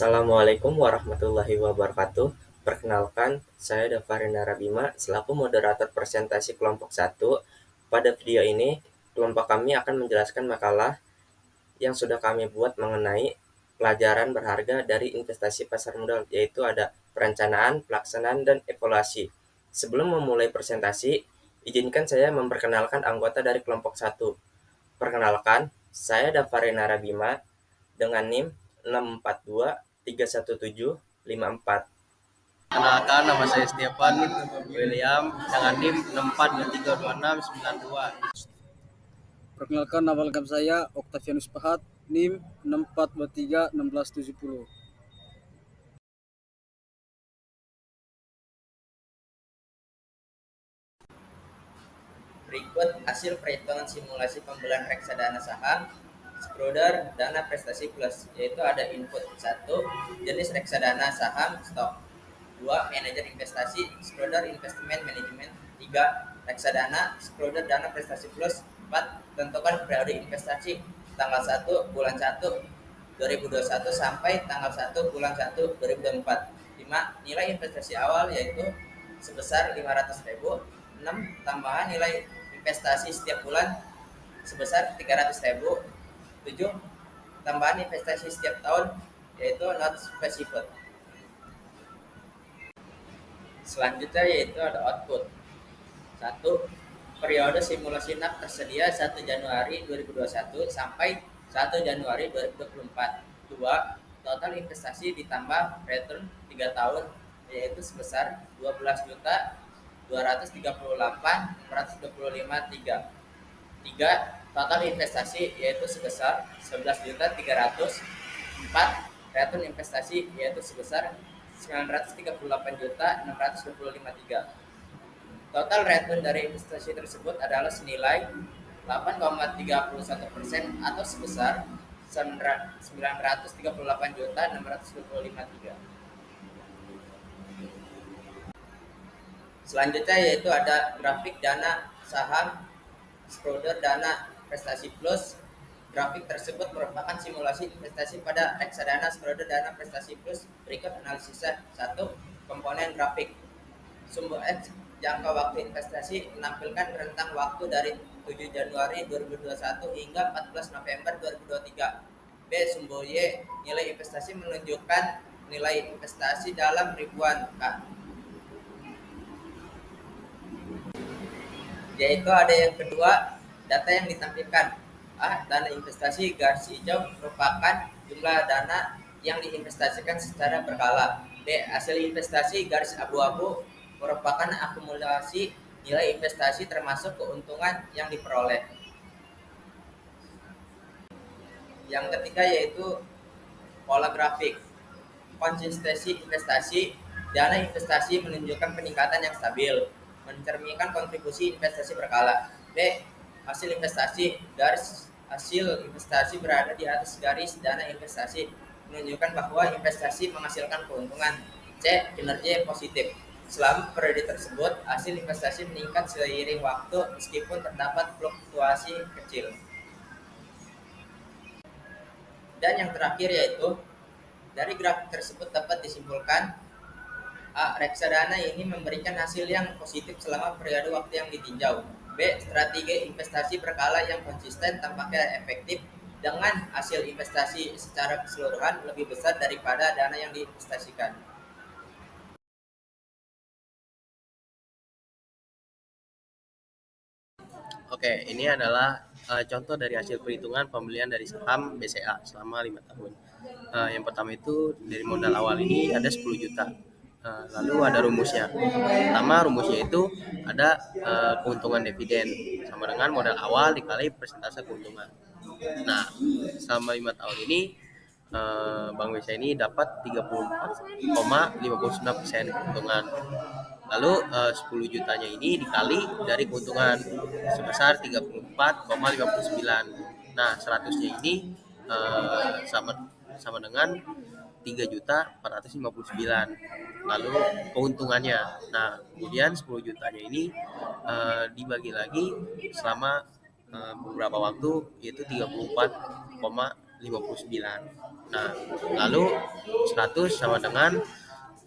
Assalamualaikum warahmatullahi wabarakatuh. Perkenalkan, saya Dafarin Narabima selaku moderator presentasi kelompok 1. Pada video ini, kelompok kami akan menjelaskan makalah yang sudah kami buat mengenai pelajaran berharga dari investasi pasar modal, yaitu ada perencanaan, pelaksanaan, dan evaluasi. Sebelum memulai presentasi, izinkan saya memperkenalkan anggota dari kelompok 1. Perkenalkan, saya Dafarin Narabima dengan NIM 6423175 Kenalkan, nama saya Stefan William dengan NIM 64232692. Perkenalkan, nama lengkap saya Octavianus Pahat, NIM 64231670. Berikut hasil perhitungan simulasi pembelian reksadana saham Schroeder dana prestasi plus, yaitu ada input 1, jenis reksadana saham stok, 2, manajer investasi Schroeder Investment Management, 3, reksadana Schroeder dana prestasi plus, 4, tentukan periode investasi tanggal 1 bulan 1 2021 sampai tanggal 1 bulan 1 2024. 5, nilai investasi awal yaitu sebesar 500.000. 6, tambahan nilai investasi setiap bulan sebesar 300.000. 7, tambahan investasi setiap tahun yaitu not specified. Selanjutnya yaitu ada output. 1, periode simulasi NAP tersedia 1 Januari 2021 sampai 1 Januari 2024. 2, total investasi ditambah return 3 tahun yaitu sebesar 12.238.425.3. 3, total investasi yaitu sebesar 11.300. 4, return investasi yaitu sebesar 938.625.3. Total return dari investasi tersebut adalah senilai 8,31% atau sebesar 938.625.3. Selanjutnya yaitu ada grafik dana saham Schroeder dana prestasi plus. Grafik tersebut merupakan simulasi investasi pada reksadana Schroeder dana prestasi plus. Berikut analisisnya. 1, komponen grafik. Sumber X, jangka waktu investasi menampilkan rentang waktu dari 7 Januari 2021 hingga 14 November 2023. B, sumber Y, nilai investasi menunjukkan nilai investasi dalam ribuan K. Yaitu ada yang kedua, data yang ditampilkan. A, dana investasi garis hijau merupakan jumlah dana yang diinvestasikan secara berkala. B, hasil investasi garis abu-abu merupakan akumulasi nilai investasi termasuk keuntungan yang diperoleh. Yang ketiga yaitu pola grafik. Konsistensi investasi, dana investasi menunjukkan peningkatan yang stabil, mencerminkan kontribusi investasi berkala. B, hasil investasi, garis hasil investasi berada di atas garis dana investasi, menunjukkan bahwa investasi menghasilkan keuntungan. C, kinerja yang positif. Selama periode tersebut, hasil investasi meningkat seiring waktu meskipun terdapat fluktuasi kecil. Dan yang terakhir yaitu dari grafik tersebut dapat disimpulkan A, reksadana ini memberikan hasil yang positif selama periode waktu yang ditinjau. B, strategi investasi berkala yang konsisten tampaknya efektif dengan hasil investasi secara keseluruhan lebih besar daripada dana yang diinvestasikan. Oke, ini adalah contoh dari hasil perhitungan pembelian dari saham BCA selama 5 tahun. Yang pertama itu dari modal awal ini ada 10 juta. Lalu ada rumusnya. Pertama rumusnya itu ada keuntungan dividen sama dengan modal awal dikali persentase keuntungan. Nah, selama 5 tahun ini Bank BCA ini dapat 34,59% keuntungan. Lalu 10 jutanya ini dikali dari keuntungan sebesar 34,59. Nah, 100-nya ini sama dengan 3.459. Lalu keuntungannya. Nah, kemudian 10 jutanya ini dibagi lagi selama beberapa waktu, yaitu 34,59 59. Nah, lalu 100 sama dengan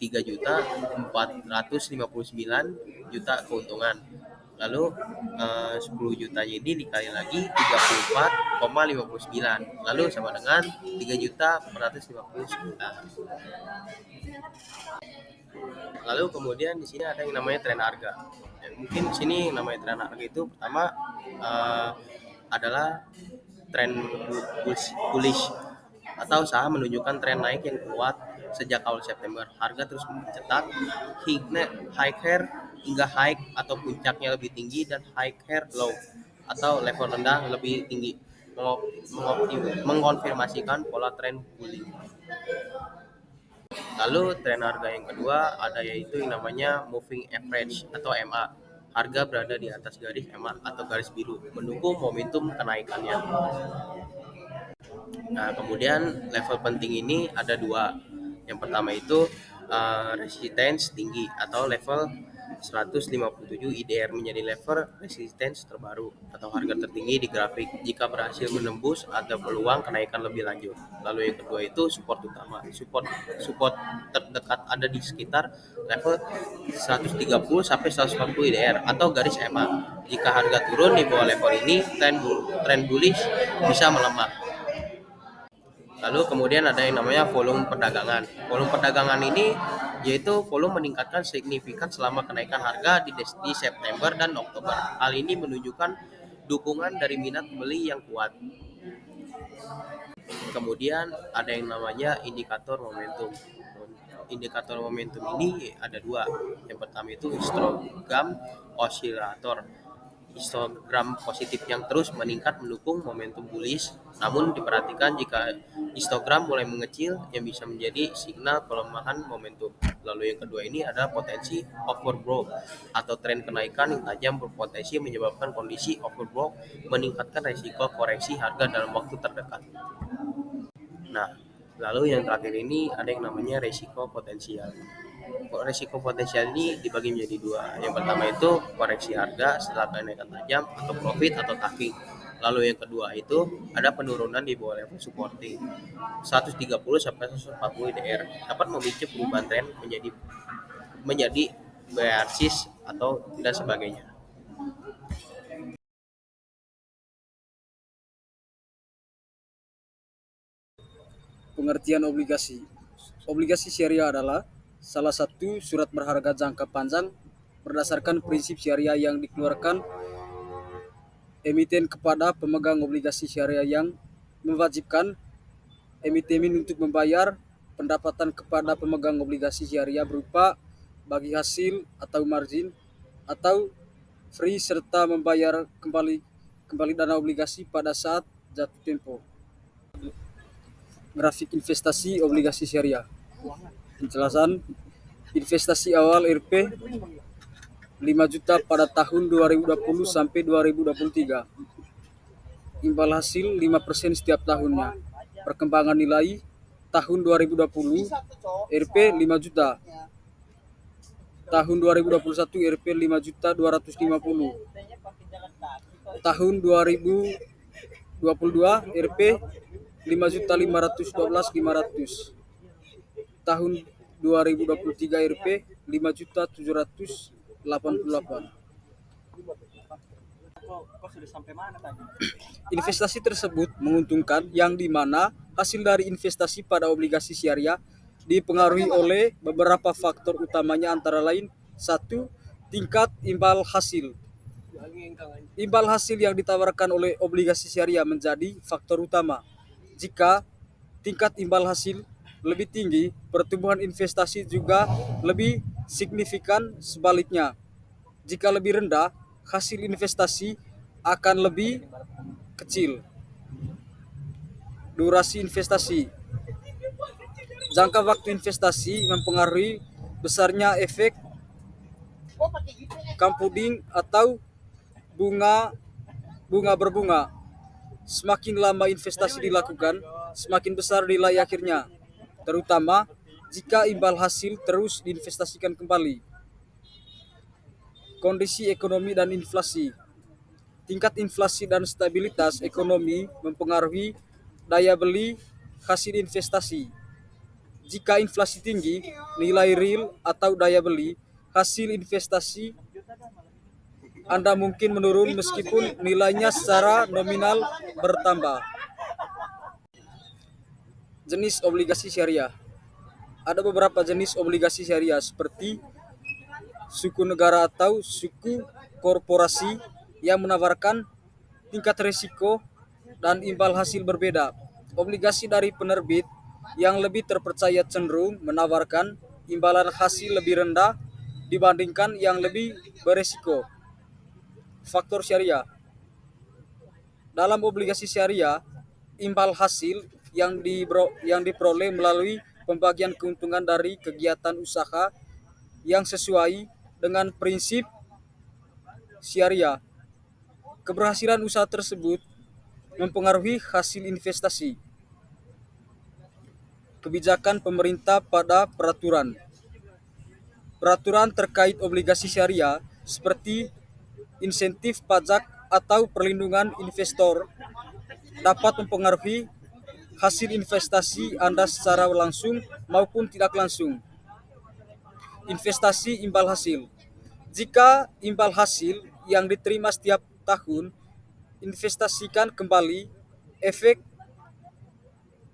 3.459.000.000 keuntungan. Lalu 10 jutanya ini dikali lagi 34,59, lalu sama dengan 3.459. Lalu kemudian di sini ada yang namanya tren harga. Dan mungkin di sini yang namanya tren harga itu pertama adalah tren bullish atau saham menunjukkan tren naik yang kuat sejak awal September. Harga terus mencetak higher hingga high atau puncaknya lebih tinggi dan higher low atau level rendah lebih tinggi, mengkonfirmasikan pola tren bullish. Lalu tren harga yang kedua ada yaitu yang namanya moving average atau MA. Harga berada di atas garis MA atau garis biru, mendukung momentum kenaikannya. Nah, kemudian level penting ini ada dua. Yang pertama itu resistance tinggi atau level 157 IDR menjadi level resistance terbaru atau harga tertinggi di grafik. Jika berhasil menembus, ada peluang kenaikan lebih lanjut. Lalu yang kedua itu support utama. Support terdekat ada di sekitar level 130 sampai 140 IDR atau garis EMA. Jika harga turun di bawah level ini, tren bullish bisa melemah. Lalu kemudian ada yang namanya volume perdagangan. Volume perdagangan ini yaitu volume meningkatkan signifikan selama kenaikan harga di September dan Oktober. Hal ini menunjukkan dukungan dari minat beli yang kuat. Kemudian ada yang namanya indikator momentum. Indikator momentum ini ada dua. Yang pertama itu histogram oscillator. Histogram positif yang terus meningkat mendukung momentum bullish. Namun diperhatikan jika histogram mulai mengecil yang bisa menjadi signal pelemahan momentum. Lalu yang kedua ini adalah potensi overbought atau tren kenaikan yang tajam berpotensi menyebabkan kondisi overbought, meningkatkan risiko koreksi harga dalam waktu terdekat. Nah, lalu yang terakhir ini ada yang namanya risiko potensial. Risiko potensial ini dibagi menjadi dua. Yang pertama itu koreksi harga setelah kenaikan tajam atau profit atau taking. Lalu yang kedua itu ada penurunan di bawah level supporting 130 sampai 140 IDR dapat memicu perubahan tren menjadi bearish atau dan sebagainya. Pengertian obligasi. Obligasi syariah adalah salah satu surat berharga jangka panjang berdasarkan prinsip syariah yang dikeluarkan emiten kepada pemegang obligasi syariah yang mewajibkan emiten untuk membayar pendapatan kepada pemegang obligasi syariah berupa bagi hasil atau margin atau free serta membayar kembali dana obligasi pada saat jatuh tempo. Grafik investasi obligasi syariah. Penjelasan investasi awal Rp 5 juta pada tahun 2020 sampai 2023. Imbal hasil 5% setiap tahunnya. Perkembangan nilai tahun 2020 Rp 5 juta. Tahun 2021 Rp 5 juta 250. Tahun 2022 Rp 5 juta 512.500. Tahun 2023 Rp 5 juta 788. Investasi tersebut menguntungkan yang dimana hasil dari investasi pada obligasi syariah dipengaruhi oleh beberapa faktor utamanya antara lain 1. Tingkat imbal hasil. Imbal hasil yang ditawarkan oleh obligasi syariah menjadi faktor utama. Jika tingkat imbal hasil lebih tinggi, pertumbuhan investasi juga lebih signifikan. Sebaliknya, jika lebih rendah, hasil investasi akan lebih kecil. Durasi investasi. Jangka waktu investasi mempengaruhi besarnya efek compounding atau bunga berbunga. Semakin lama investasi dilakukan, semakin besar nilai akhirnya, terutama jika imbal hasil terus diinvestasikan kembali. Kondisi ekonomi dan inflasi. Tingkat inflasi dan stabilitas ekonomi mempengaruhi daya beli hasil investasi. Jika inflasi tinggi, nilai real atau daya beli hasil investasi Anda mungkin menurun meskipun nilainya secara nominal bertambah. Jenis obligasi syariah. Ada beberapa jenis obligasi syariah seperti suku negara atau suku korporasi yang menawarkan tingkat risiko dan imbal hasil berbeda. Obligasi dari penerbit yang lebih terpercaya cenderung menawarkan imbalan hasil lebih rendah dibandingkan yang lebih beresiko. Faktor syariah. Dalam obligasi syariah, imbal hasil yang diperoleh melalui pembagian keuntungan dari kegiatan usaha yang sesuai dengan prinsip syariah. Keberhasilan usaha tersebut mempengaruhi hasil investasi. Kebijakan pemerintah pada peraturan. Peraturan terkait obligasi syariah seperti insentif pajak atau perlindungan investor dapat mempengaruhi hasil investasi Anda secara langsung maupun tidak langsung. Investasi imbal hasil. Jika imbal hasil yang diterima setiap tahun investasikan kembali, efek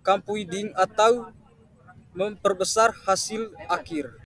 compounding atau memperbesar hasil akhir.